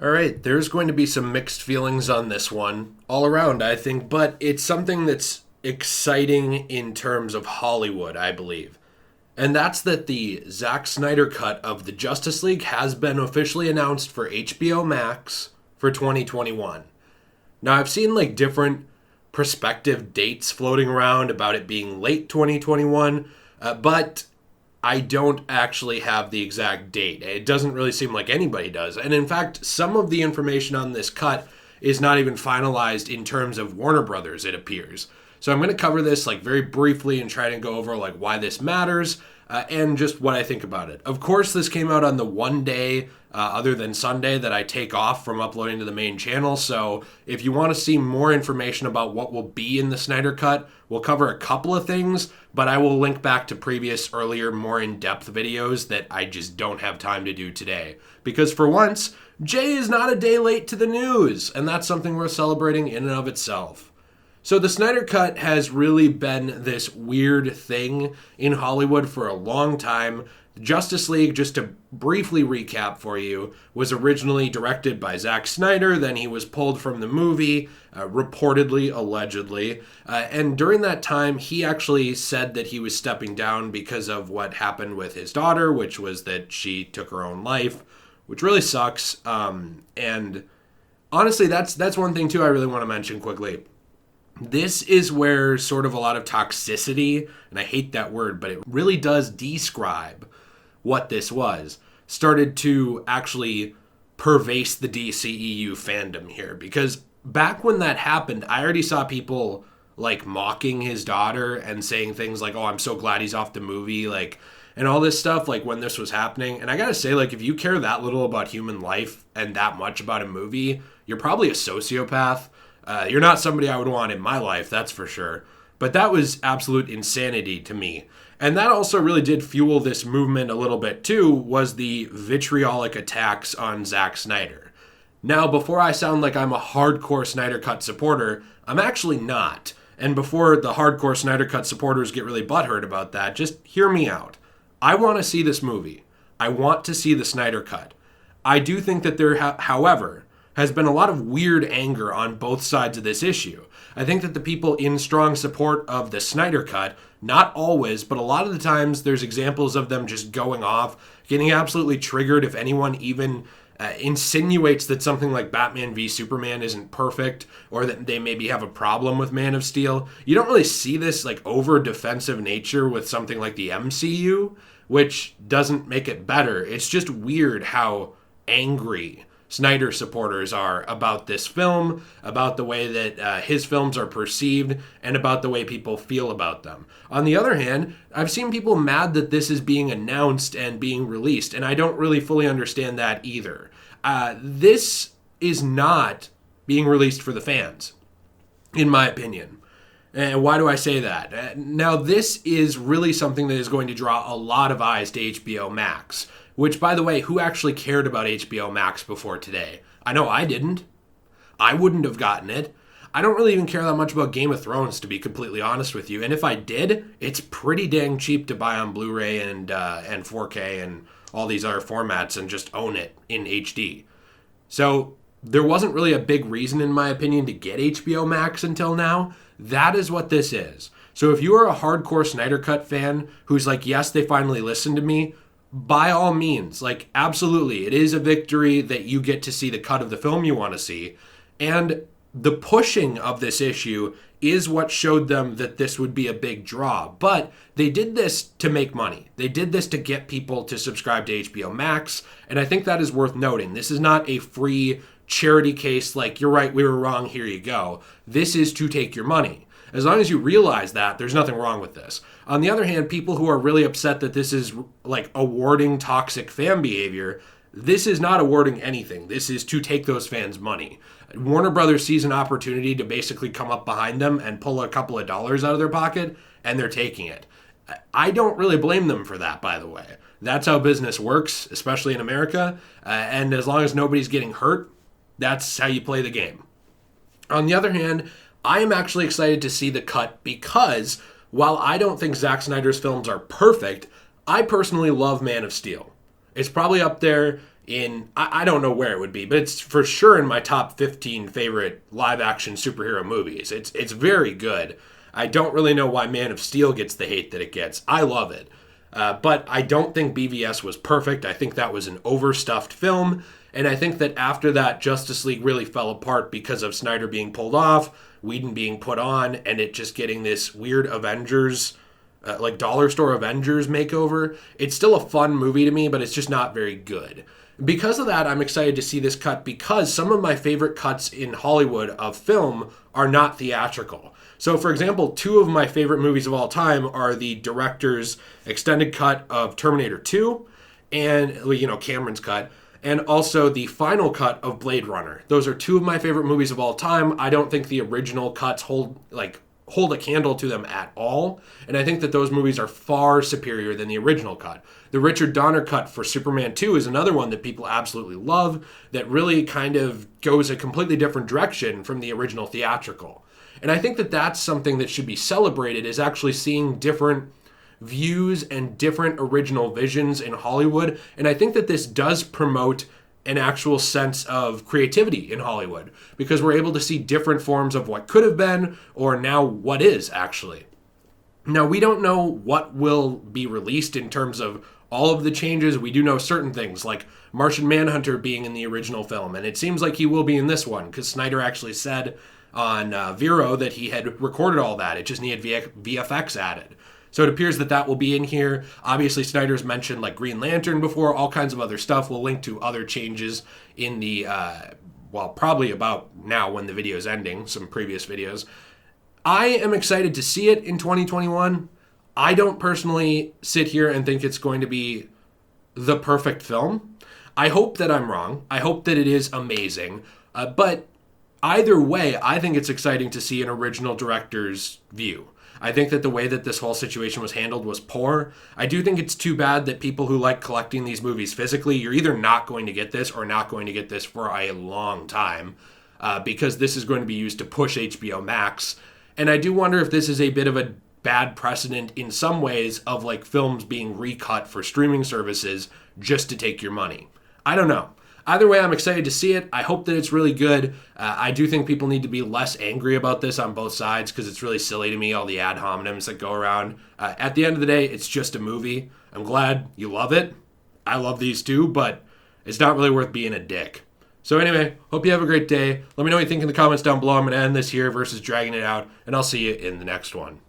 All right, there's going to be some mixed feelings on this one all around, I think, but it's something that's exciting in terms of Hollywood, I believe. And that's that the Zack Snyder cut of the Justice League has been officially announced for HBO Max for 2021. Now, I've seen like different prospective dates floating around about it being late 2021, but I don't actually have the exact date. It doesn't really seem like anybody does. And in fact, some of the information on this cut is not even finalized in terms of Warner Brothers, it appears. So I'm going to cover this like very briefly and try to go over like why this matters and just what I think about it. Of course, this came out on the one day other than Sunday that I take off from uploading to the main channel. So if you want to see more information about what will be in the Snyder Cut, we'll cover a couple of things, but I will link back to previous, earlier, more in-depth videos that I just don't have time to do today. Because for once, Jay is not a day late to the news, and that's something worth celebrating in and of itself. So the Snyder Cut has really been this weird thing in Hollywood for a long time. Justice League, just to briefly recap for you, was originally directed by Zack Snyder, then he was pulled from the movie, reportedly, allegedly, and during that time he actually said that he was stepping down because of what happened with his daughter, which was that she took her own life, which really sucks, and honestly that's one thing too I really want to mention quickly. This is where sort of a lot of toxicity, and I hate that word, but it really does describe what this was, started to actually pervade the DCEU fandom here. Because back when that happened, I already saw people like mocking his daughter and saying things like, oh, I'm so glad he's off the movie, like, and all this stuff, like when this was happening. And I gotta say, like, if you care that little about human life and that much about a movie, you're probably a sociopath. You're not somebody I would want in my life, that's for sure. But that was absolute insanity to me. And that also really did fuel this movement a little bit too, was the vitriolic attacks on Zack Snyder. Now, before I sound like I'm a hardcore Snyder Cut supporter, I'm actually not. And before the hardcore Snyder Cut supporters get really butthurt about that, just hear me out. I want to see this movie. I want to see the Snyder Cut. I do think that there, however, has been a lot of weird anger on both sides of this issue. I think that the people in strong support of the Snyder Cut, not always, but a lot of the times there's examples of them just going off, getting absolutely triggered if anyone even insinuates that something like Batman v Superman isn't perfect, or that they maybe have a problem with Man of Steel. You don't really see this like over defensive nature with something like the MCU, which doesn't make it better. It's just weird how angry Snyder supporters are about this film, about the way that his films are perceived, and about the way people feel about them. On the other hand, I've seen people mad that this is being announced and being released, and I don't really fully understand that either. This is not being released for the fans, in my opinion. And why do I say that? Now, this is really something that is going to draw a lot of eyes to HBO Max. Which, by the way, who actually cared about HBO Max before today? I know I didn't. I wouldn't have gotten it. I don't really even care that much about Game of Thrones, to be completely honest with you. And if I did, it's pretty dang cheap to buy on Blu-ray and 4K and all these other formats and just own it in HD. So there wasn't really a big reason, in my opinion, to get HBO Max until now. That is what this is. So if you are a hardcore Snyder Cut fan who's like, yes, they finally listened to me, by all means, like, absolutely, it is a victory that you get to see the cut of the film you want to see. And the pushing of this issue is what showed them that this would be a big draw. But they did this to make money. They did this to get people to subscribe to HBO Max. And I think that is worth noting. This is not a free charity case like, you're right, we were wrong, here you go. This is to take your money. As long as you realize that, there's nothing wrong with this. On the other hand, people who are really upset that this is like awarding toxic fan behavior, this is not awarding anything. This is to take those fans' money. Warner Brothers sees an opportunity to basically come up behind them and pull a couple of dollars out of their pocket, and they're taking it. I don't really blame them for that, by the way. That's how business works, especially in America. And as long as nobody's getting hurt, that's how you play the game. On the other hand, I am actually excited to see the cut because while I don't think Zack Snyder's films are perfect, I personally love Man of Steel. It's probably up there I don't know where it would be, but it's for sure in my top 15 favorite live action superhero movies. It's very good. I don't really know why Man of Steel gets the hate that it gets. I love it. But I don't think BVS was perfect. I think that was an overstuffed film. And I think that after that, Justice League really fell apart because of Snyder being pulled off, Whedon being put on, and it just getting this weird Avengers, like dollar store Avengers makeover. It's still a fun movie to me, but it's just not very good. Because of that, I'm excited to see this cut because some of my favorite cuts in Hollywood of film are not theatrical. So, for example, two of my favorite movies of all time are the director's extended cut of Terminator 2 and, Cameron's cut, and also the final cut of Blade Runner. Those are two of my favorite movies of all time. I don't think the original cuts hold a candle to them at all, and I think that those movies are far superior than the original cut. The Richard Donner cut for Superman 2 is another one that people absolutely love that really kind of goes a completely different direction from the original theatrical. And I think that that's something that should be celebrated, is actually seeing different views and different original visions in Hollywood. And I think that this does promote an actual sense of creativity in Hollywood because we're able to see different forms of what could have been or now what is actually. Now, we don't know what will be released in terms of all of the changes. We do know certain things like Martian Manhunter being in the original film, and it seems like he will be in this one because Snyder actually said on Vero that he had recorded all that. It just needed VFX added. So it appears that that will be in here. Obviously, Snyder's mentioned like Green Lantern before, all kinds of other stuff. We'll link to other changes in the, probably about now when the video is ending, some previous videos. I am excited to see it in 2021. I don't personally sit here and think it's going to be the perfect film. I hope that I'm wrong. I hope that it is amazing. But either way, I think it's exciting to see an original director's view. I think that the way that this whole situation was handled was poor. I do think it's too bad that people who like collecting these movies physically, you're either not going to get this or not going to get this for a long time because this is going to be used to push HBO Max. And I do wonder if this is a bit of a bad precedent in some ways of like films being recut for streaming services just to take your money. I don't know. Either way, I'm excited to see it. I hope that it's really good. I do think people need to be less angry about this on both sides because it's really silly to me, all the ad hominems that go around. At the end of the day, it's just a movie. I'm glad you love it. I love these too, but it's not really worth being a dick. So anyway, hope you have a great day. Let me know what you think in the comments down below. I'm going to end this here versus dragging it out, and I'll see you in the next one.